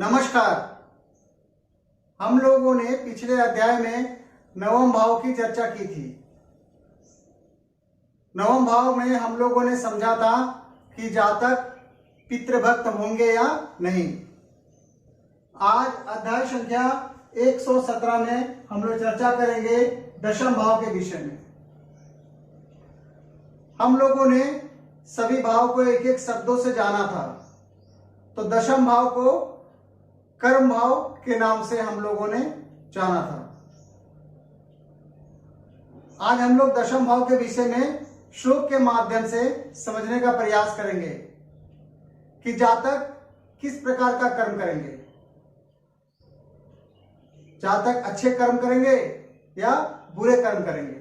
नमस्कार। हम लोगों ने पिछले अध्याय में नवम भाव की चर्चा की थी। नवम भाव में हम लोगों ने समझा था कि जातक पितृभक्त होंगे या नहीं। आज अध्याय संख्या 117 में हम लोग चर्चा करेंगे दशम भाव के विषय में। हम लोगों ने सभी भाव को एक एक शब्दों से जाना था। तो दशम भाव को कर्म भाव के नाम से हम लोगों ने जाना था। आज हम लोग दशम भाव के विषय में श्लोक के माध्यम से समझने का प्रयास करेंगे कि जातक किस प्रकार का कर्म करेंगे। जातक अच्छे कर्म करेंगे या बुरे कर्म करेंगे,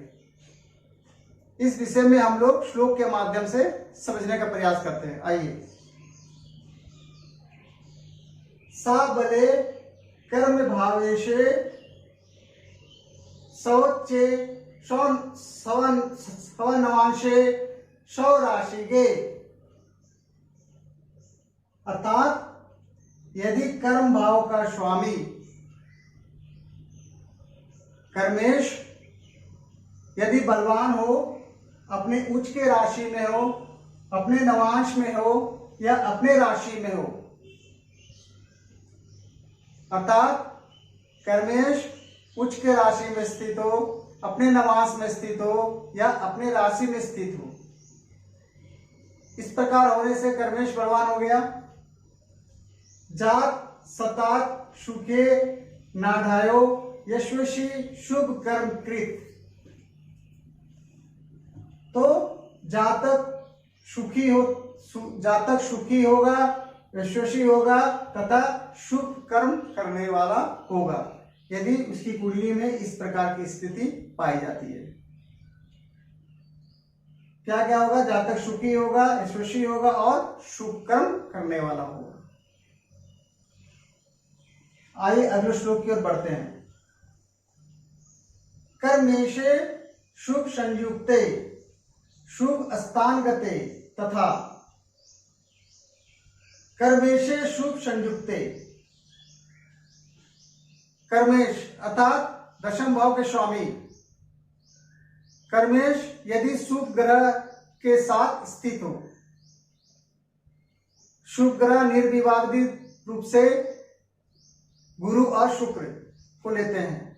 इस विषय में हम लोग श्लोक के माध्यम से समझने का प्रयास करते हैं। आइए। सा बले कर्म भावेशे सवच्चे सवनवांशे सौराशिगे। अर्थात यदि कर्म भाव का स्वामी कर्मेश यदि बलवान हो, अपने उच्च के राशि में हो, अपने नवांश में हो या अपने राशि में हो, अर्थात कर्मेश उच्च के राशि में स्थित हो, अपने नवांश में स्थित हो या अपने राशि में स्थित हो, इस प्रकार होने से कर्मेश बलवान हो गया। जात सतात सुखे नाधायो यशस्वी शुभ कर्म कृत। तो जातक सुखी होगा, यशस्वी होगा तथा शुभ कर्म करने वाला होगा यदि उसकी कुंडली में इस प्रकार की स्थिति पाई जाती है। क्या क्या होगा? जातक सुखी होगा, यशस्वी होगा और शुभ कर्म करने वाला होगा। आइए अगले श्लोक की ओर बढ़ते हैं। कर्मेशे शुभ संयुक्ते शुभ स्थानगते तथा कर्मेशे शुभ संयुक्ते। कर्मेश अर्थात दशम भाव के स्वामी कर्मेश यदि शुभ ग्रह के साथ स्थित हो, शुभ ग्रह निर्विवादित रूप से गुरु और शुक्र को लेते हैं।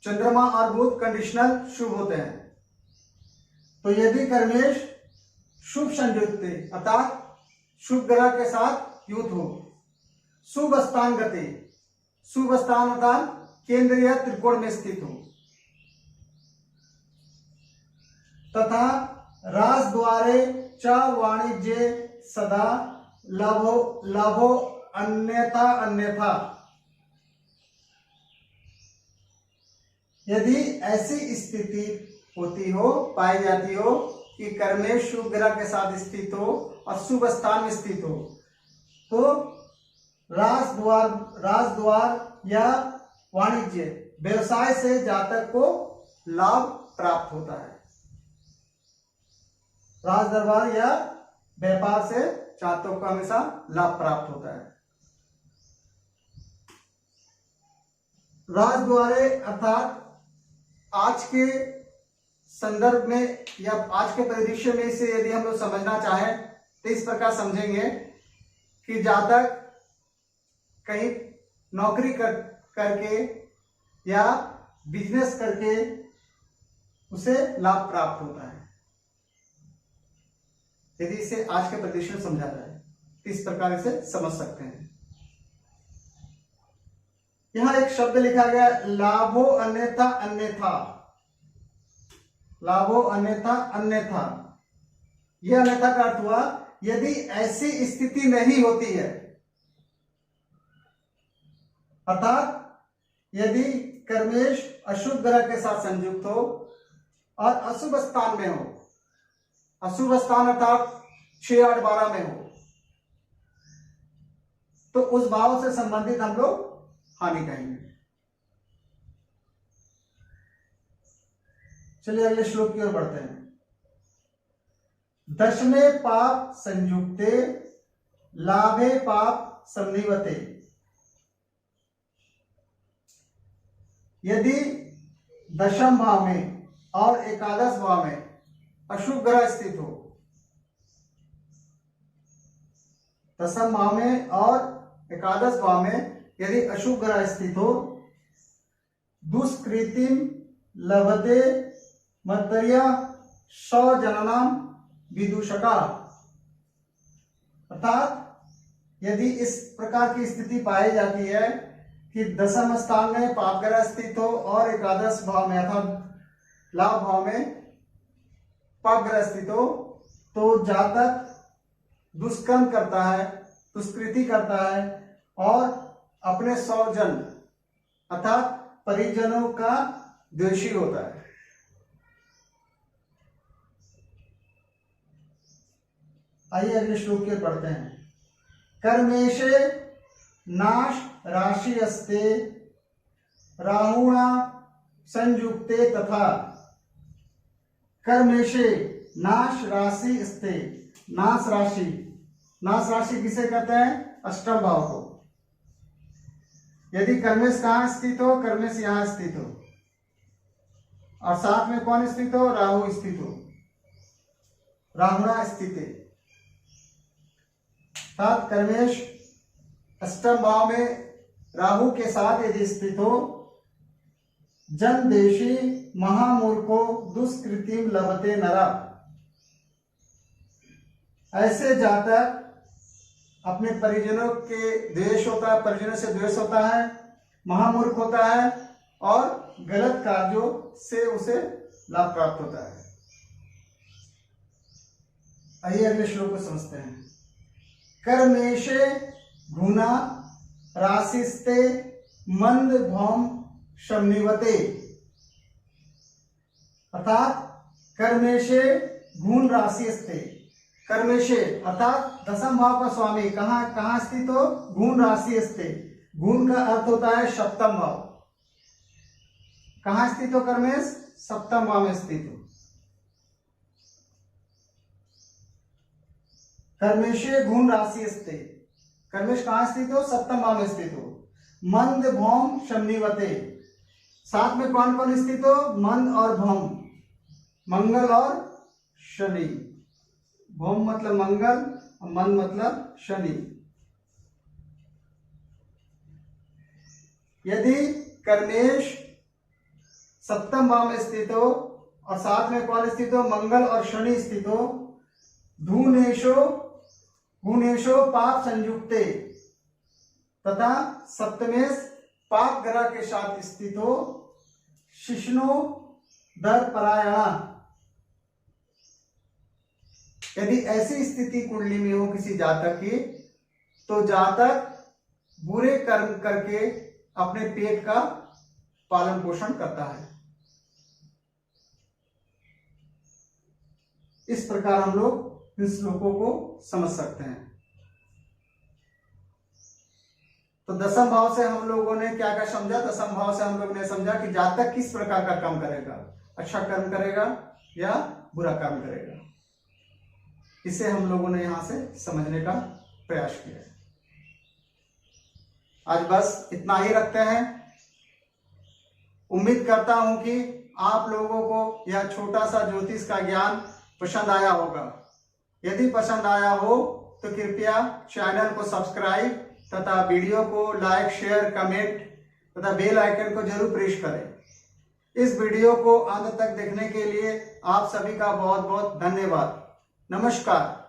चंद्रमा और बुध कंडीशनल शुभ होते हैं। तो यदि कर्मेश शुभ संयुक्त अर्थात शुभ ग्रह के साथ युत हो, शुभ स्थान गति, शुभ स्थान अर्थात केंद्र या त्रिकोण में स्थित हो, तथा राज द्वारे च वाणिज्य सदा लाभो अन्यथा। यदि ऐसी स्थिति होती हो, पाई जाती हो कि कर्मेश शुभ ग्रह के साथ स्थित हो और शुभ स्थान में स्थित हो, तो राजद्वार या वाणिज्य व्यवसाय से जातक को लाभ प्राप्त होता है। राज दरबार या व्यापार से जातक को हमेशा लाभ प्राप्त होता है। राजद्वारे अर्थात आज के संदर्भ में या आज के परिदृश्य में इसे यदि हम लोग समझना चाहें तो इस प्रकार समझेंगे कि जातक कहीं नौकरी करके या बिजनेस करके उसे लाभ प्राप्त होता है। यदि इसे आज के परिदृश्य में समझा जाए तो इस प्रकार इसे समझ सकते हैं। यहां एक शब्द लिखा गया लाभो अन्यथा अन्यथा। लाभो अन्यथा अन्यथा, यह अन्यथा का अर्थ हुआ यदि ऐसी स्थिति नहीं होती है, अर्थात यदि कर्मेश अशुभ ग्रह के साथ संयुक्त हो और अशुभ स्थान में हो, अशुभ स्थान अर्थात 6, 8, 12 में हो, तो उस भाव से संबंधित हम लोग हानि कहेंगे। चलिए अगले श्लोक की ओर बढ़ते हैं। दशमे पाप संयुक्ते लाभे पाप समन्विते। यदि दशम भाव में और एकादश भाव में अशुभ ग्रह स्थित हो, दशम भाव में और एकादश भाव में यदि अशुभ ग्रह स्थित हो, दुष्कृतिम लभते मत्तर्या सौजननाम विदूषका। अर्थात यदि इस प्रकार की स्थिति पाई जाती है कि दशम स्थान में पाप ग्रह स्थित हो और एकादश भाव में अर्थात लाभ भाव में पाप ग्रह स्थित हो, तो जातक दुष्कर्म करता है, दुष्कृति करता है और अपने स्वजन अर्थात परिजनों का द्वेषी होता है। आइए अगले श्लोक के पढ़ते हैं। कर्मेशे नाश राशि अस्ते राहुणा संयुक्ते तथा। कर्मेशे नाश राशि अस्ते, नाश राशि, नाश राशि किसे कहते हैं? अष्टम भाव को। यदि कर्मेश कहाँ स्थित हो? कर्मेश यहां स्थित हो और साथ में कौन स्थित हो? राहु स्थित हो, राहुणा स्थित है। साथ कर्मेश अष्टम भाव में राहु के साथ यदि स्थित हो, जन देशी महामूर्खो दुष्कृतिम लभते नरा। ऐसे जातक अपने परिजनों के द्वेष होता है, परिजनों से द्वेष होता है, महामूर्ख होता है और गलत कार्यों से उसे लाभ प्राप्त होता है। आइए अगले श्लोक को समझते हैं। कर्मेशे गुना राशिस्ते मंद भौम शमनिवते। अर्थात कर्मेशे गुण राशिस्ते, कर्मेशे अर्थात दशम भाव का स्वामी कहाँ स्थित हो? गुण राशि स्थित। गुण का अर्थ होता है सप्तम भाव। कहाँ स्थित हो कर्मेश? सप्तम भाव में स्थित हो। कर्मेशे गुण राशि स्थित, कर्मेश कहाँ स्थित हो? सप्तम भाव में स्थित हो। मंद भौम शमनिवते, साथ में कौन कौन स्थित हो? मंद और भौम, मंगल और शनि। भौम मतलब मंगल और मंद मतलब शनि। यदि कर्मेश सप्तम भाव में स्थित हो और साथ में कौन स्थित हो? मंगल और शनि स्थित हो, धूनेशो गुणेशो पाप संयुक्ते तथा सप्तमेश पाप ग्रह के साथ स्थित हो, शिष्णो दर परायणा। यदि ऐसी स्थिति कुंडली में हो किसी जातक की, तो जातक बुरे कर्म करके अपने पेट का पालन पोषण करता है। इस प्रकार हम लोग इन श्लोकों को समझ सकते हैं। तो दशम भाव से हम लोगों ने क्या क्या समझा? दशम भाव से हम लोग ने समझा कि जातक किस प्रकार का काम करेगा, अच्छा कर्म करेगा या बुरा काम करेगा। इसे हम लोगों ने यहां से समझने का प्रयास किया है। आज बस इतना ही रखते हैं। उम्मीद करता हूं कि आप लोगों को यह छोटा सा ज्योतिष का ज्ञान पसंद आया होगा। यदि पसंद आया हो तो कृपया चैनल को सब्सक्राइब तथा वीडियो को लाइक, शेयर, कमेंट तथा बेल आइकन को जरूर प्रेस करें। इस वीडियो को अंत तक देखने के लिए आप सभी का बहुत बहुत धन्यवाद। नमस्कार।